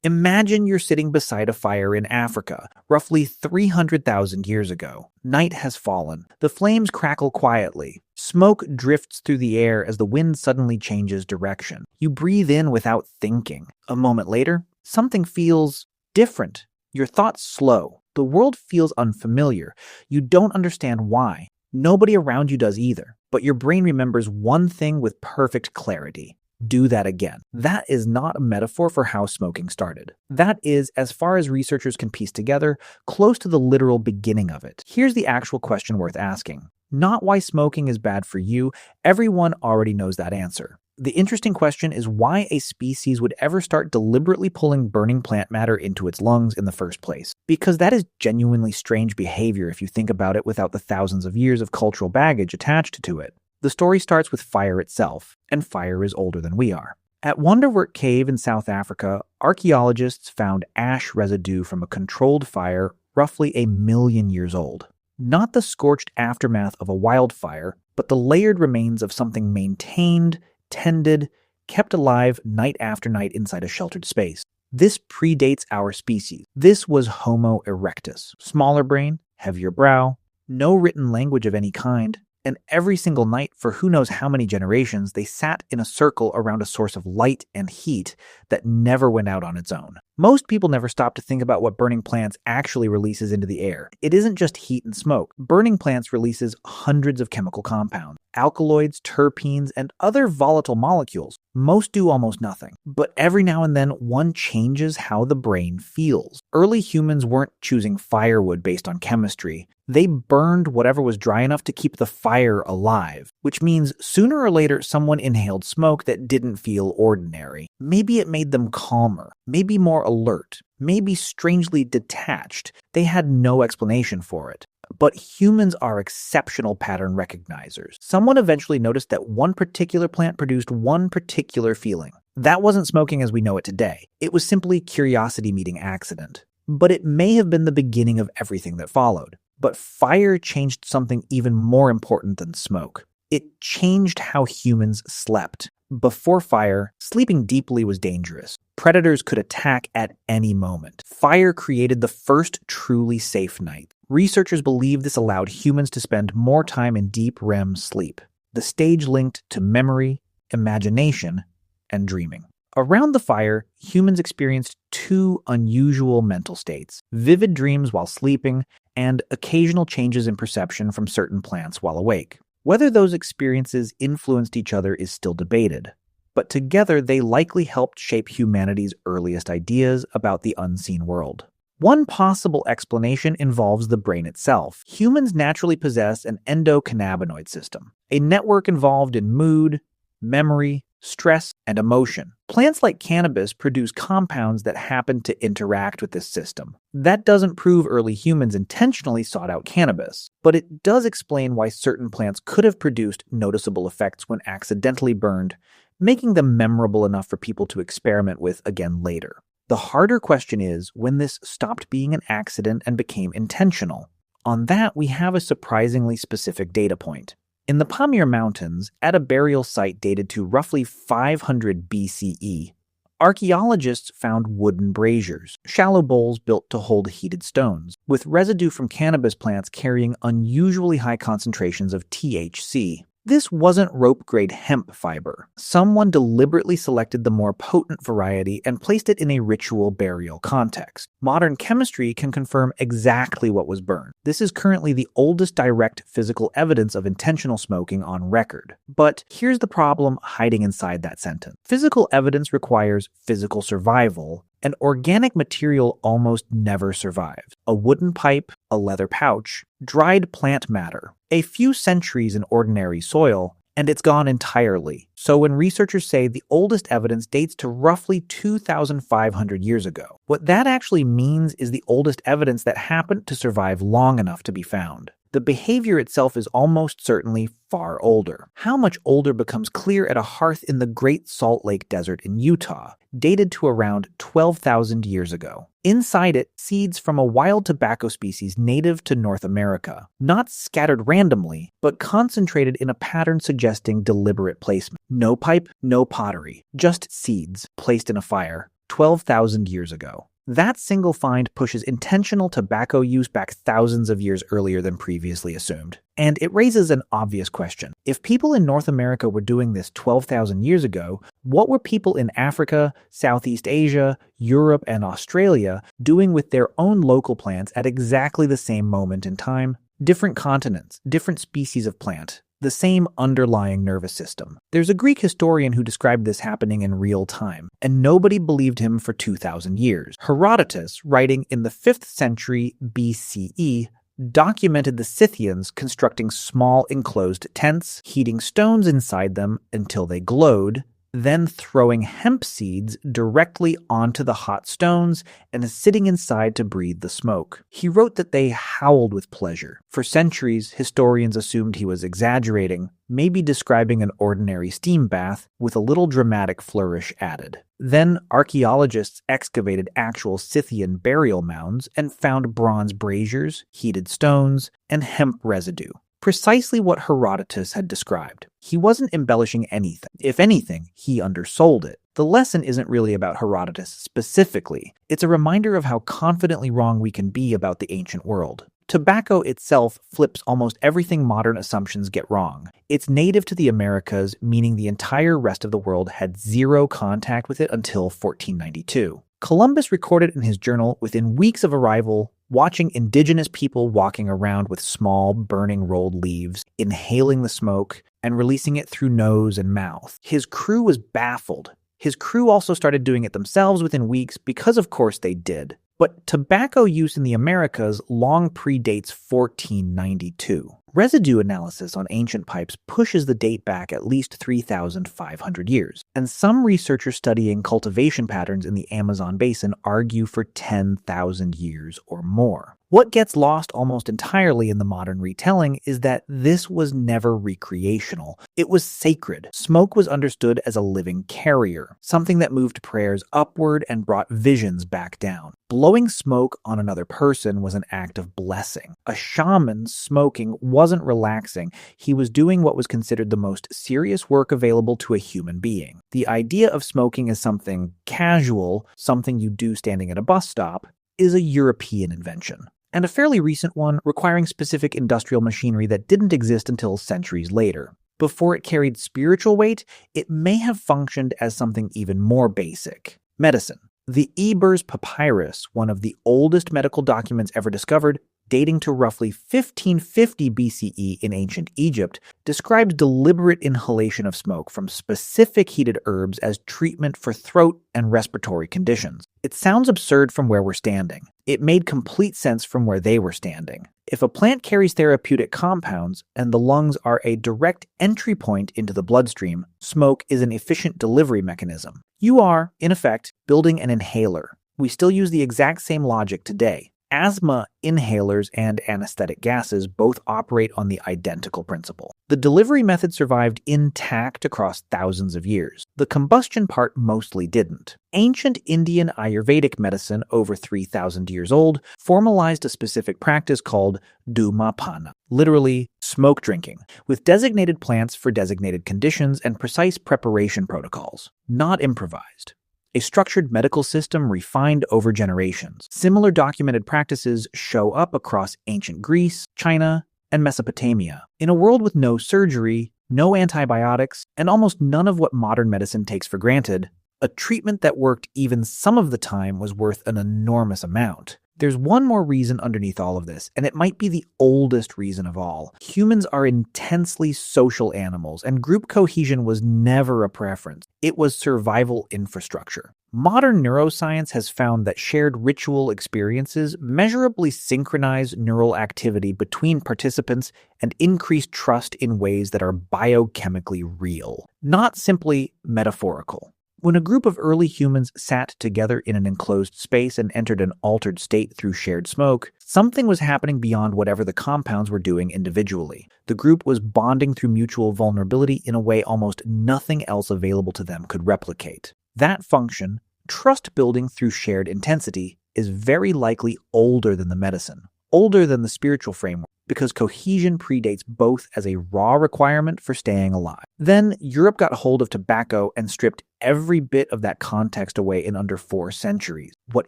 Imagine you're sitting beside a fire in Africa, roughly 300,000 years ago. Night has fallen. The flames crackle quietly. Smoke drifts through the air as the wind suddenly changes direction. You breathe in without thinking. A moment later, something feels different. Your thoughts slow. The world feels unfamiliar. You don't understand why. Nobody around you does either. But your brain remembers one thing with perfect clarity. Do that again. That is not a metaphor for how smoking started. That is, as far as researchers can piece together, close to the literal beginning of it. Here's the actual question worth asking. Not why smoking is bad for you. Everyone already knows that answer. The interesting question is why a species would ever start deliberately pulling burning plant matter into its lungs in the first place. Because that is genuinely strange behavior if you think about it without the thousands of years of cultural baggage attached to it. The story starts with fire itself, and fire is older than we are. At Wonderwerk Cave in South Africa, archaeologists found ash residue from a controlled fire roughly 1 million years old. Not the scorched aftermath of a wildfire, but the layered remains of something maintained, tended, kept alive night after night inside a sheltered space. This predates our species. This was Homo erectus. Smaller brain, heavier brow, no written language of any kind. And every single night, for who knows how many generations, they sat in a circle around a source of light and heat that never went out on its own. Most people never stop to think about what burning plants actually releases into the air. It isn't just heat and smoke. Burning plants releases hundreds of chemical compounds, alkaloids, terpenes, and other volatile molecules. Most do almost nothing. But every now and then, one changes how the brain feels. Early humans weren't choosing firewood based on chemistry. They burned whatever was dry enough to keep the fire alive, which means sooner or later someone inhaled smoke that didn't feel ordinary. Maybe it made them calmer, maybe more alert, maybe strangely detached. They had no explanation for it. But humans are exceptional pattern recognizers. Someone eventually noticed that one particular plant produced one particular feeling. That wasn't smoking as we know it today. It was simply curiosity meeting accident. But it may have been the beginning of everything that followed. But fire changed something even more important than smoke. It changed how humans slept. Before fire, sleeping deeply was dangerous. Predators could attack at any moment. Fire created the first truly safe night. Researchers believe this allowed humans to spend more time in deep REM sleep, the stage linked to memory, imagination, and dreaming. Around the fire, humans experienced two unusual mental states: vivid dreams while sleeping, and occasional changes in perception from certain plants while awake. Whether those experiences influenced each other is still debated, but together they likely helped shape humanity's earliest ideas about the unseen world. One possible explanation involves the brain itself. Humans naturally possess an endocannabinoid system, a network involved in mood, memory, stress, and emotion. Plants like cannabis produce compounds that happen to interact with this system. That doesn't prove early humans intentionally sought out cannabis, but it does explain why certain plants could have produced noticeable effects when accidentally burned, making them memorable enough for people to experiment with again later. The harder question is when this stopped being an accident and became intentional. On that, we have a surprisingly specific data point. In the Pamir Mountains, at a burial site dated to roughly 500 BCE, archaeologists found wooden braziers, shallow bowls built to hold heated stones, with residue from cannabis plants carrying unusually high concentrations of THC. This wasn't rope-grade hemp fiber. Someone deliberately selected the more potent variety and placed it in a ritual burial context. Modern chemistry can confirm exactly what was burned. This is currently the oldest direct physical evidence of intentional smoking on record. But here's the problem hiding inside that sentence. Physical evidence requires physical survival, and organic material almost never survives. A wooden pipe, a leather pouch, dried plant matter, a few centuries in ordinary soil, and it's gone entirely. So when researchers say the oldest evidence dates to roughly 2,500 years ago, what that actually means is the oldest evidence that happened to survive long enough to be found. The behavior itself is almost certainly far older. How much older becomes clear at a hearth in the Great Salt Lake Desert in Utah, dated to around 12,000 years ago. Inside it, seeds from a wild tobacco species native to North America, not scattered randomly, but concentrated in a pattern suggesting deliberate placement. No pipe, no pottery, just seeds placed in a fire, 12,000 years ago. That single find pushes intentional tobacco use back thousands of years earlier than previously assumed. And it raises an obvious question. If people in North America were doing this 12,000 years ago, what were people in Africa, Southeast Asia, Europe, and Australia doing with their own local plants at exactly the same moment in time? Different continents, different species of plant, the same underlying nervous system. There's a Greek historian who described this happening in real time, and nobody believed him for 2,000 years. Herodotus, writing in the 5th century BCE, documented the Scythians constructing small enclosed tents, heating stones inside them until they glowed, then throwing hemp seeds directly onto the hot stones and sitting inside to breathe the smoke. He wrote that they howled with pleasure. For centuries, historians assumed he was exaggerating, maybe describing an ordinary steam bath with a little dramatic flourish added. Then archaeologists excavated actual Scythian burial mounds and found bronze braziers, heated stones, and hemp residue. Precisely what Herodotus had described. He wasn't embellishing anything. If anything, he undersold it. The lesson isn't really about Herodotus specifically. It's a reminder of how confidently wrong we can be about the ancient world. Tobacco itself flips almost everything modern assumptions get wrong. It's native to the Americas, meaning the entire rest of the world had zero contact with it until 1492. Columbus recorded in his journal within weeks of arrival, watching indigenous people walking around with small, burning rolled leaves, inhaling the smoke, and releasing it through nose and mouth. His crew was baffled. His crew also started doing it themselves within weeks because, of course, they did. But tobacco use in the Americas long predates 1492. Residue analysis on ancient pipes pushes the date back at least 3,500 years, and some researchers studying cultivation patterns in the Amazon basin argue for 10,000 years or more. What gets lost almost entirely in the modern retelling is that this was never recreational. It was sacred. Smoke was understood as a living carrier, something that moved prayers upward and brought visions back down. Blowing smoke on another person was an act of blessing. A shaman smoking wasn't relaxing. He was doing what was considered the most serious work available to a human being. The idea of smoking as something casual, something you do standing at a bus stop, is a European invention, and a fairly recent one requiring specific industrial machinery that didn't exist until centuries later. Before it carried spiritual weight, it may have functioned as something even more basic: medicine. The Ebers Papyrus, one of the oldest medical documents ever discovered, dating to roughly 1550 BCE in ancient Egypt, describes deliberate inhalation of smoke from specific heated herbs as treatment for throat and respiratory conditions. It sounds absurd from where we're standing. It made complete sense from where they were standing. If a plant carries therapeutic compounds and the lungs are a direct entry point into the bloodstream, smoke is an efficient delivery mechanism. You are, in effect, building an inhaler. We still use the exact same logic today. Asthma inhalers and anesthetic gases both operate on the identical principle. The delivery method survived intact across thousands of years. The combustion part mostly didn't. Ancient Indian Ayurvedic medicine, over 3,000 years old, formalized a specific practice called dhumapana, literally smoke drinking, with designated plants for designated conditions and precise preparation protocols, not improvised. A structured medical system refined over generations. Similar documented practices show up across ancient Greece, China, and Mesopotamia. In a world with no surgery, no antibiotics, and almost none of what modern medicine takes for granted, a treatment that worked even some of the time was worth an enormous amount. There's one more reason underneath all of this, and it might be the oldest reason of all. Humans are intensely social animals, and group cohesion was never a preference. It was survival infrastructure. Modern neuroscience has found that shared ritual experiences measurably synchronize neural activity between participants and increase trust in ways that are biochemically real, not simply metaphorical. When a group of early humans sat together in an enclosed space and entered an altered state through shared smoke, something was happening beyond whatever the compounds were doing individually. The group was bonding through mutual vulnerability in a way almost nothing else available to them could replicate. That function, trust building through shared intensity, is very likely older than the medicine, older than the spiritual framework, because cohesion predates both as a raw requirement for staying alive. Then Europe got hold of tobacco and stripped every bit of that context away in under 4 centuries. What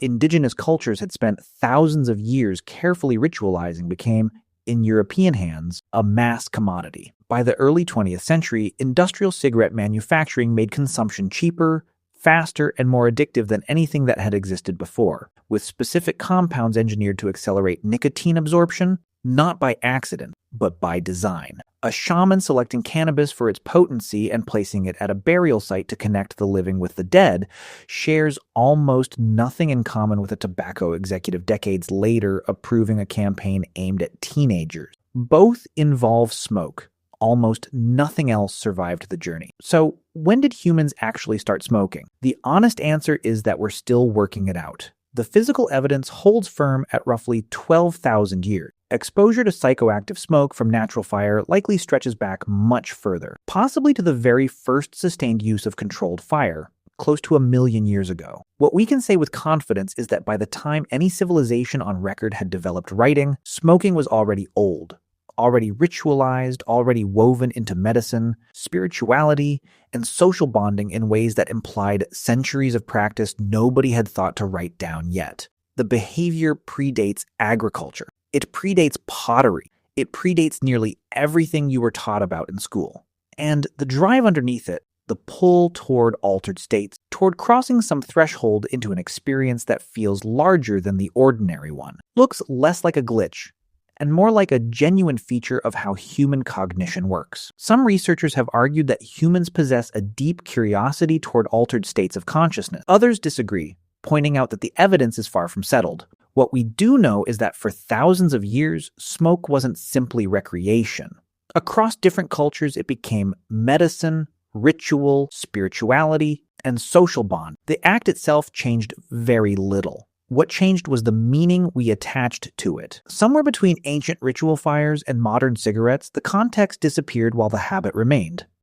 indigenous cultures had spent thousands of years carefully ritualizing became, in European hands, a mass commodity. By the early 20th century, industrial cigarette manufacturing made consumption cheaper, faster, and more addictive than anything that had existed before, with specific compounds engineered to accelerate nicotine absorption, not by accident, but by design. A shaman selecting cannabis for its potency and placing it at a burial site to connect the living with the dead shares almost nothing in common with a tobacco executive decades later approving a campaign aimed at teenagers. Both involve smoke. Almost nothing else survived the journey. So, when did humans actually start smoking? The honest answer is that we're still working it out. The physical evidence holds firm at roughly 12,000 years. Exposure to psychoactive smoke from natural fire likely stretches back much further, possibly to the very first sustained use of controlled fire, close to 1 million years ago. What we can say with confidence is that by the time any civilization on record had developed writing, smoking was already old, already ritualized, already woven into medicine, spirituality, and social bonding in ways that implied centuries of practice nobody had thought to write down yet. The behavior predates agriculture. It predates pottery. It predates nearly everything you were taught about in school. And the drive underneath it, the pull toward altered states, toward crossing some threshold into an experience that feels larger than the ordinary one, looks less like a glitch and more like a genuine feature of how human cognition works. Some researchers have argued that humans possess a deep curiosity toward altered states of consciousness. Others disagree, pointing out that the evidence is far from settled. What we do know is that for thousands of years, smoke wasn't simply recreation. Across different cultures, it became medicine, ritual, spirituality, and social bond. The act itself changed very little. What changed was the meaning we attached to it. Somewhere between ancient ritual fires and modern cigarettes, the context disappeared while the habit remained.